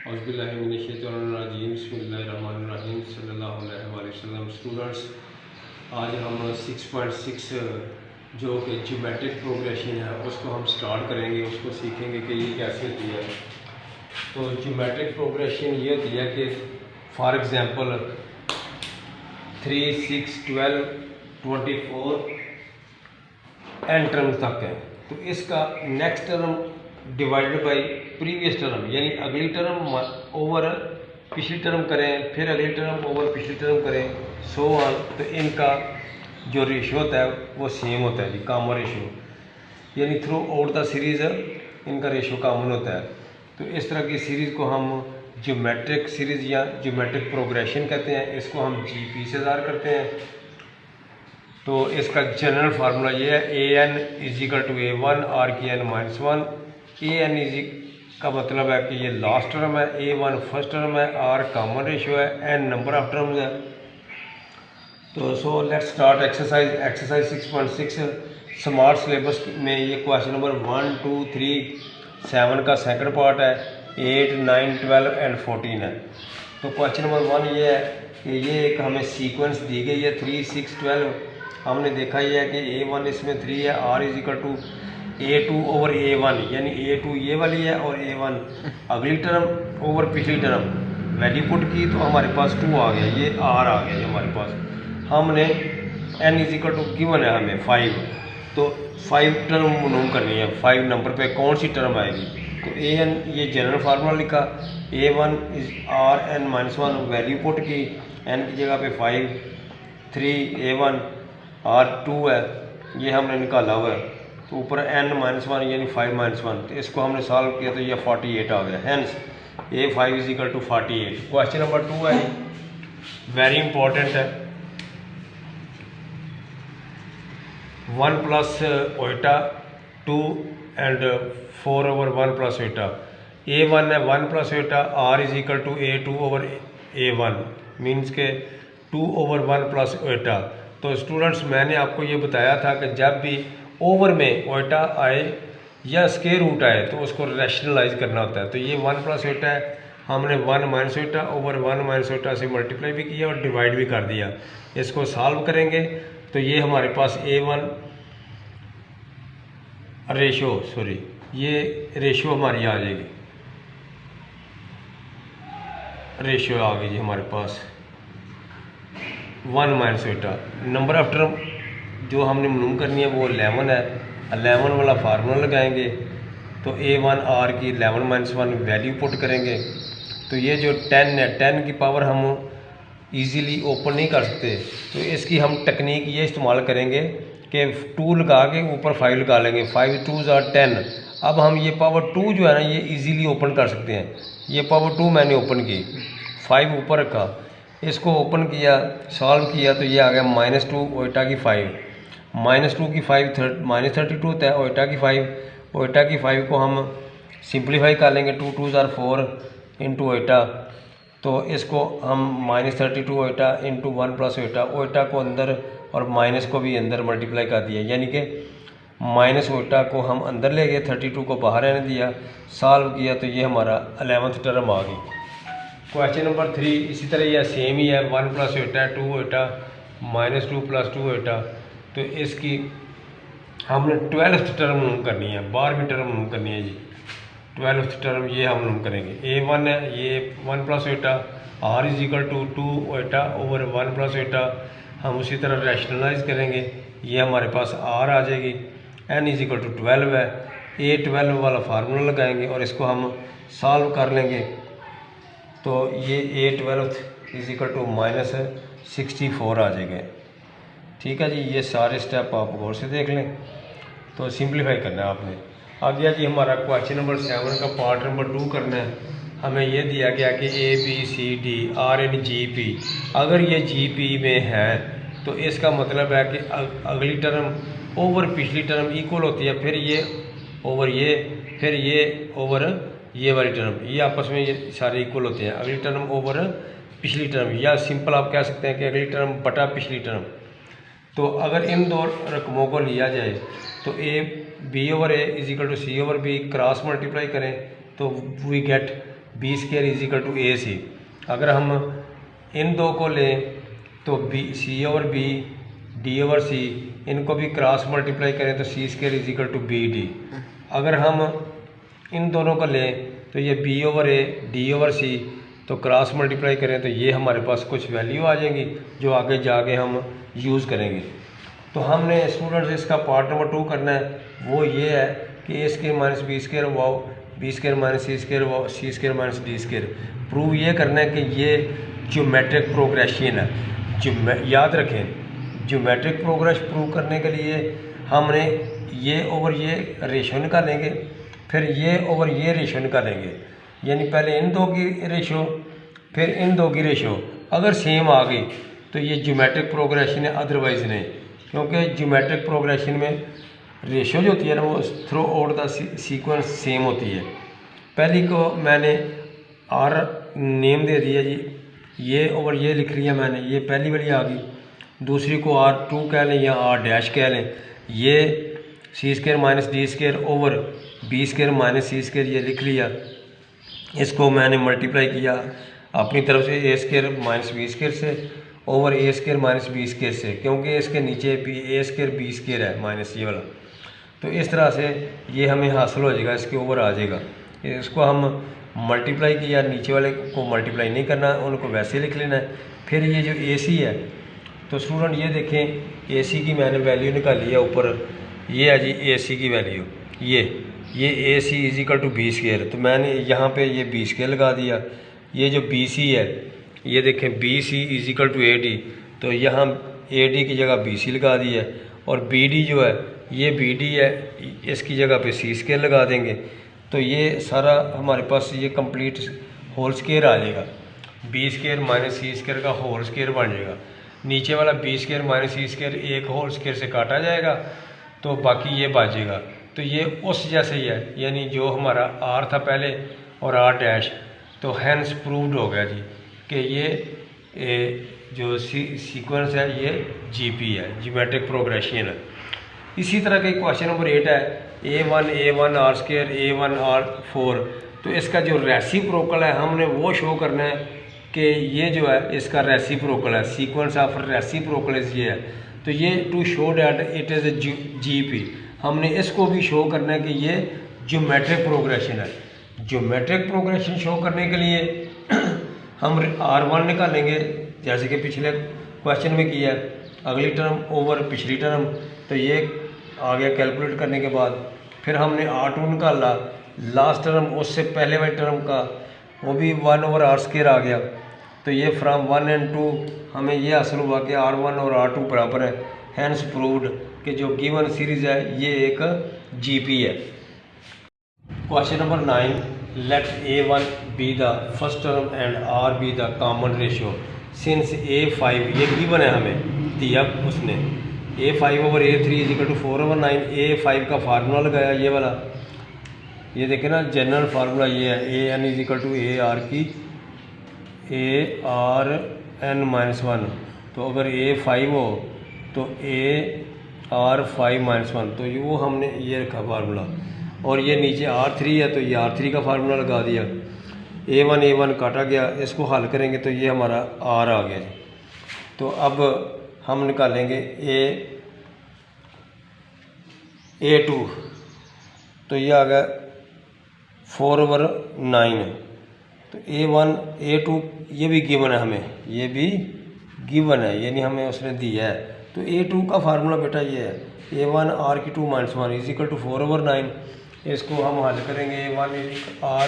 औज़ुबिल्लाहिमिनश्शैतानिर्रजीम बिस्मिल्लाहिर्रहमानिर्रहीम सल्लल्लाहु अलैहि वसल्लम। स्टूडेंट्स, आज हम 6.6 जो कि ज्योमेट्रिक प्रोग्रेशन है उसको हम स्टार्ट करेंगे, उसको सीखेंगे कि ये कैसे होती है। तो ज्योमेट्रिक प्रोग्रेशन ये होती है कि फॉर एग्ज़ाम्पल 3, 6, 12, 24 एन टर्म तक है। तो इसका next term divided by previous term, यानी अगली टर्म ओवर पिछली टर्म करें, फिर अगली टर्म ओवर पिछली टर्म करें, सो ऑन। तो इनका जो रेशियो होता है वो सेम होता है जी, कॉमन रेशियो, यानी थ्रू आउट द सीरीज़ इनका रेशियो कॉमन होता है। तो इस तरह की सीरीज़ को हम ज्योमेट्रिक सीरीज़ या ज्योमेट्रिक प्रोग्रेशन कहते हैं। इसको हम GP से ज़ाहिर करते हैं। तो इसका जनरल फार्मूला ये है, AN = A1 R की n-1। AN का मतलब है कि ये लास्ट टर्म है, A1 फर्स्ट टर्म है, R कॉमन रेशियो है, N नंबर ऑफ टर्म्स है। तो so let's start exercise 6.6 smart syllabus में ये क्वेश्चन नंबर 1, 2, 3, 7 का सेकंड पार्ट है, 8, 9, 12 एंड 14 है। तो क्वेश्चन नंबर 1 ये है कि ये एक हमें सीक्वेंस दी गई है 3, 6, 12। हमने देखा ये है कि A1 इसमें 3 है, R = A2 ओवर A1, यानी A2 ये वाली है और A1 अगली टर्म ओवर पिछली टर्म। वैल्यू पुट की तो हमारे पास 2 आ गया, ये R आ गया जी हमारे पास। हमने N = गिवन है हमें 5, तो 5 टर्म मालूम करनी है, 5 नंबर पे कौन सी टर्म आएगी। तो AN ये जनरल फार्मूला लिखा, A1 R n-1, value put की, N की जगह पे 5, 3 A1 R 2 है, ये हमने निकाला हुआ है। तो ऊपर n-1 यानी 5-1, तो इसको हमने सॉल्व किया तो ये 48 आ गया। Hence A5 = 48। क्वेश्चन नंबर 2 है, वेरी इंपॉर्टेंट है। 1 प्लस ओटा 2 एंड 4 ओवर 1 प्लस ओटा। A1 है 1 प्लस ओटा, R = A2 over A1, means के 2 ओवर 1 प्लस ओटा। तो स्टूडेंट्स, मैंने आपको ये बताया था कि जब भी ओवर में ओटा आए या स्क्वायर रूट आए तो उसको रैशनलाइज करना होता है। तो ये 1 प्लस ओटा है, हमने 1 माइनस ओटा ओवर 1 माइनस ओटा से मल्टीप्लाई भी किया और डिवाइड भी कर दिया। इसको सॉल्व करेंगे तो ये हमारे पास A1 ये रेशियो हमारी आ जाएगी, रेशियो आ गई जी हमारे पास 1 माइनस ओटा। नंबर ऑफ टर्म जो हमने मालूम करनी है वो 11 है। 11 वाला फार्मूला लगाएंगे तो A1 R की 11-1 वैल्यू पुट करेंगे। तो ये जो 10 है, 10 की पावर हम इजीली ओपन नहीं कर सकते, तो इसकी हम टेक्निक ये इस्तेमाल करेंगे कि 2 लगा के ऊपर 5 लगा लेंगे, 5 2s are 10। अब हम ये पावर 2 जो है ना ये इजीली ओपन कर सकते हैं। ये पावर 2 मैंने ओपन की, 5 ऊपर रखा, इसको ओपन किया, सॉल्व किया तो ये आ गया -2 ओटा की 5। -2 की 5 -32 होता है, ओटा की 5। ओटा की 5 को हम सिंप्लीफाई कर लेंगे, 2 2s are 4 इंटू ओटा। तो इसको हम -32 ओटा इंटू 1 प्लस ओटा, ओटा को अंदर और माइनस को भी अंदर मल्टीप्लाई कर दिया, यानी कि माइनस ओटा को हम अंदर ले गए, 32 को बाहर रहने दिया, सॉल्व किया तो ये हमारा 11th टर्म आ गई। क्वेश्चन नंबर 3 इसी तरह यह सेम ही है, 1 प्लस ओटा 2 ओटा -2 + 2 ओटा। तो इसकी हमने 12th टर्म मालूम करनी है, 12वीं टर्म मालूम करनी है जी। 12th टर्म ये हम मालूम करेंगे। A1 है ये 1 प्लस ओटा, R = 2 ओटा ओवर 1 प्लस ओटा। हम उसी तरह रैशनलाइज करेंगे, ये हमारे पास R आ जाएगी। N = 12 है, A12 वाला फार्मूला लगाएंगे और इसको हम सॉल्व कर लेंगे। तो ये A12 = -64 आ जाएगा। ठीक है जी, ये सारे स्टेप आप गौर से देख लें। तो सिंप्लीफाई करना है आपने। आ गया जी हमारा क्वेश्चन नंबर 7 का पार्ट नंबर 2 करना है। हमें ये दिया गया कि ABCD R in GP। अगर ये GP में है तो इसका मतलब है कि अगली टर्म ओवर पिछली टर्म इक्वल होती है, फिर ये ओवर ये, फिर ये ओवर ये वाली टर्म, ये आपस में ये सारे इक्वल होते हैं। अगली टर्म ओवर पिछली टर्म, या सिंपल आप कह सकते हैं कि अगली टर्म बटा पिछली टर्म। तो अगर इन दो रकमों को लिया जाए तो B/A = C/B क्रॉस मल्टीप्लाई करें तो we get B square is equal to A C. अगर हम इन दो को लें तो B C over B D over C, इनको भी क्रॉस मल्टीप्लाई करें तो C square is equal to B D. अगर हम इन दोनों को लें तो ये B over A D over C, तो क्रॉस मल्टीप्लाई करें तो ये हमारे पास कुछ वैल्यू आ जाएंगी जो आगे जाके हम यूज़ करेंगे। तो हमने स्टूडेंट्स इसका पार्ट नंबर 2 करना है, वो ये है कि A square minus B square over B square minus C square over C square minus D square. Prove ये करना है कि ये ज्योमेट्रिक प्रोग्रेशन है। याद रखें, ज्योमेट्रिक प्रोग्रेस प्रूव करने के लिए हमने ये ओवर ये रेशो निकालेंगे, फिर ये ओवर ये रेशो निकालेंगे, यानी पहले इन दो की रेशो फिर इन दो की रेशो। अगर सेम आ गई तो ये ज्योमेट्रिक प्रोग्रेशन है, अदरवाइज़ नहीं, क्योंकि ज्योमेट्रिक प्रोग्रेशन में रेशो जो होती है ना वो through out the sequence same होती है। पहली को मैंने आर नेम दे दिया जी, ये ओवर ये लिख लिया मैंने, ये पहली वाली आ गई। दूसरी को R2 कह लें या R डैश कह लें, ये C square minus D square over B square minus C square ये लिख लिया। इसको मैंने मल्टीप्लाई किया अपनी तरफ से ए स्क्वायर माइनस बी स्क्वायर से ओवर ए स्क्वायर माइनस बी स्क्वायर से, क्योंकि इसके नीचे भी ए स्क्वायर बी स्क्वायर है माइनस ये वाला। तो इस तरह से ये हमें हासिल हो जाएगा, इसके ओवर आ जाएगा। इसको हम मल्टीप्लाई किया, नीचे वाले को मल्टीप्लाई नहीं करना, उनको वैसे लिख लेना है। फिर ये जो ए सी है, तो स्टूडेंट ये देखें ए सी की मैंने वैल्यू निकाली है ऊपर, ये है जी ए सी की वैल्यू, ये A C is equal to B square. तो मैंने यहाँ पे ये बी स्क्वायर लगा दिया। ये जो बी सी है, ये देखें B C is equal to A D, तो यहाँ ए डी की जगह बी सी लगा दी है। और बी डी जो है ये बी डी है, इसकी जगह पे सी स्क्वायर लगा देंगे, तो ये सारा हमारे पास ये कंप्लीट होल स्क्वायर आ जाएगा। B square minus C square का होल स्क्वायर बन जाएगा। नीचे वाला B square minus C square एक होल स्क्वायर से काटा जाएगा, तो बाकी ये बचेगा। तो ये उस जैसे ही है, यानी जो हमारा आर था पहले और आर डैश, तो हैंस प्रूव्ड हो गया जी कि ये जो सीक्वेंस है ये जीपी है, ज्योमेट्रिक प्रोग्रेशन है। इसी तरह का क्वेश्चन नंबर 8 है A1 R square A1 R4। तो इसका जो रेसिप्रोकल है हमने वो शो करना है कि ये जो है इसका रेसिप्रोकल है, सीक्वेंस ऑफ रेसिप्रोकल ये है। तो ये to show that it is GP, हमने इसको भी शो करना है कि ये ज्योमेट्रिक प्रोग्रेशन है। ज्योमेट्रिक प्रोग्रेशन शो करने के लिए हम R1 निकालेंगे, जैसे कि पिछले क्वेश्चन में किया है, अगली टर्म ओवर पिछली टर्म, तो ये आ गया कैलकुलेट करने के बाद। फिर हमने R2 निकाला, लास्ट टर्म उससे पहले वाली टर्म का, वो भी 1 ओवर R स्क्वायर आ गया। तो ये फ्रॉम 1 and 2 हमें ये हासिल हुआ कि R1 और R2 बराबर है। हैंस प्रूव्ड कि जो गिवन सीरीज़ है ये एक जीपी है। Question number 9, let A1 be the first term and R be the common ratio since A5, ये गिवन है हमें दिया उसने। A5 over A3 is equal to 4/9। A5 का फार्मूला लगाया ये वाला, ये देखें ना, जनरल फार्मूला ये है AN is equal to AR की ARN-1। तो अगर A5 हो तो AR5-1, तो ये वो हमने ये रखा फार्मूला। और ये नीचे R3 है तो ये R3 का फार्मूला लगा दिया। A1 काटा गया, इसको हल करेंगे तो ये हमारा R आ गया जी। तो अब हम निकालेंगे A2, तो ये आ गया 4/9। तो A1 A2 ये भी गिवन है हमें, ये भी गिवन है, यानी हमें उसने दिया है। तो A2 का फार्मूला बेटा ये है A1 R की 2-1 इज इक्वल टू 4/9। इसको हम हल करेंगे A1 R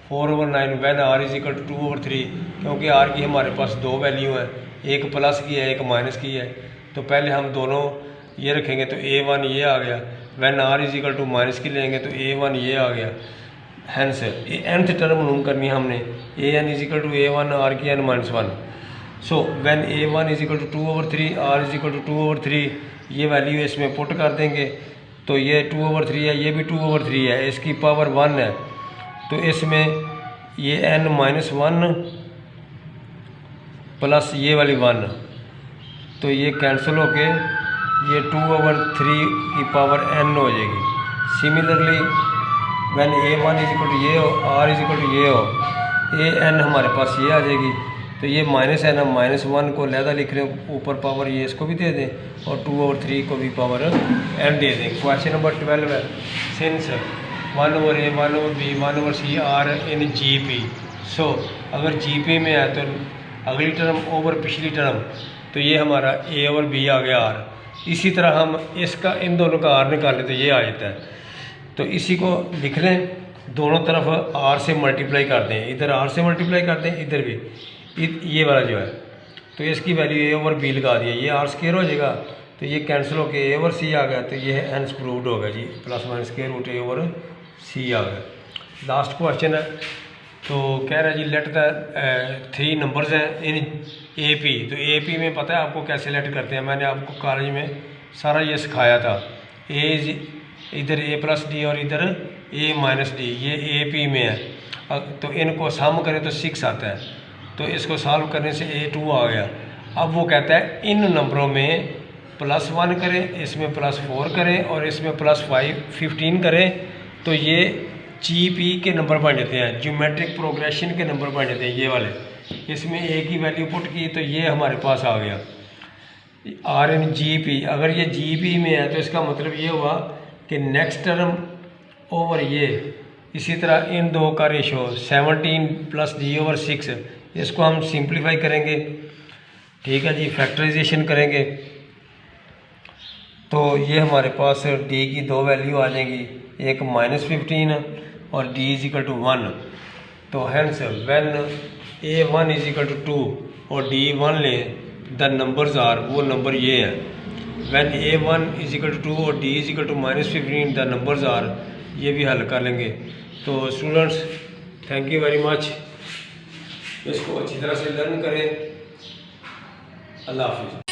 4/9 when R is equal to 2/3, क्योंकि R की हमारे पास दो वैल्यू है, एक प्लस की है एक माइनस की है। तो पहले हम दोनों ये रखेंगे तो A1 ये आ गया, when R is equal to minus की लेंगे तो A1 ये आ गया। हैंस nth टर्म मालूम करनी है हमने, AN is equal to A1 R की n-1। So when A1 is equal to 2/3 R is equal to 2/3, ये वैल्यू इसमें पुट कर देंगे। तो ये 2/3 है, ये भी 2/3 है, इसकी पावर 1 है। तो इसमें ये n-1 प्लस ये वाली 1, तो ये कैंसिल होके ये 2/3 की पावर n हो जाएगी। Similarly when A1 is equal to ये हो, R इज इक्वल टू ये हो, ए एन हमारे पास ये आ जाएगी। तो ये माइनस एन, हम -1 को लहदा लिख रहे हैं, ऊपर पावर ये इसको भी दे दें और 2 और 3 को भी पावर एन दे दें। क्वेश्चन नंबर 12 है, since 1/a 1/b 1/c are in G P. So अगर जी पी में है तो अगली टर्म ओवर पिछली टर्म, तो ये हमारा ए और बी आ गया आर। इसी तरह हम इसका इन दोनों का आर निकालें तो ये आ जाता है। तो इसी को लिख लें, दोनों तरफ आर से मल्टीप्लाई कर दें, इधर आर से मल्टीप्लाई कर दें, इधर भी ये वाला जो है, तो इसकी वैल्यू ए ओवर बी लगा दिया, ये आर स्क्वायर हो जाएगा, तो ये कैंसिल होकर ए ओवर सी आ गया, तो ये हेंस प्रूव्ड हो गया जी, प्लस माइनस स्क्वायर रूट ए ओवर सी आ गया। लास्ट क्वेश्चन है, तो कह रहा है जी लेट द 3 नंबर्स हैं इन ए पी। तो ए पी में पता है आपको कैसे लेट करते हैं, मैंने आपको कॉलेज में सारा ये सिखाया था। ए इधर ए प्लस डी और इधर ए माइनस डी, ये ए पी में है। तो इनको सम करें तो 6 आता है, तो इसको सॉल्व करने से A2 आ गया। अब वो कहता है इन नंबरों में +1 करें, इसमें +4 करें और इसमें +15 करें, तो ये GP के नंबर बन जाते हैं, ज्योमेट्रिक प्रोग्रेशन के नंबर बन जाते हैं ये वाले। इसमें A की वैल्यू पुट की तो ये हमारे पास आ गया R इन GP। अगर ये GP में है तो इसका मतलब ये हुआ कि नेक्स्ट टर्म ओवर ये, इसी तरह इन दो का रेशो 17 + D/6, इसको हम सिंप्लीफाई करेंगे, ठीक है जी, फैक्टराइजेशन करेंगे, तो ये हमारे पास D की 2 वैल्यू आ जाएंगी, एक -15 और D = 1। तो हेंस व्हेन A1 = 2 और D1 ले, द नंबर्स आर, वो नंबर ये है। व्हेन A1 = 2 और D = -15 द नंबर्स आर, ये भी हल कर लेंगे। तो students thank you very much, इसको अच्छी तरह से लर्न करें। अल्लाह हाफिज़।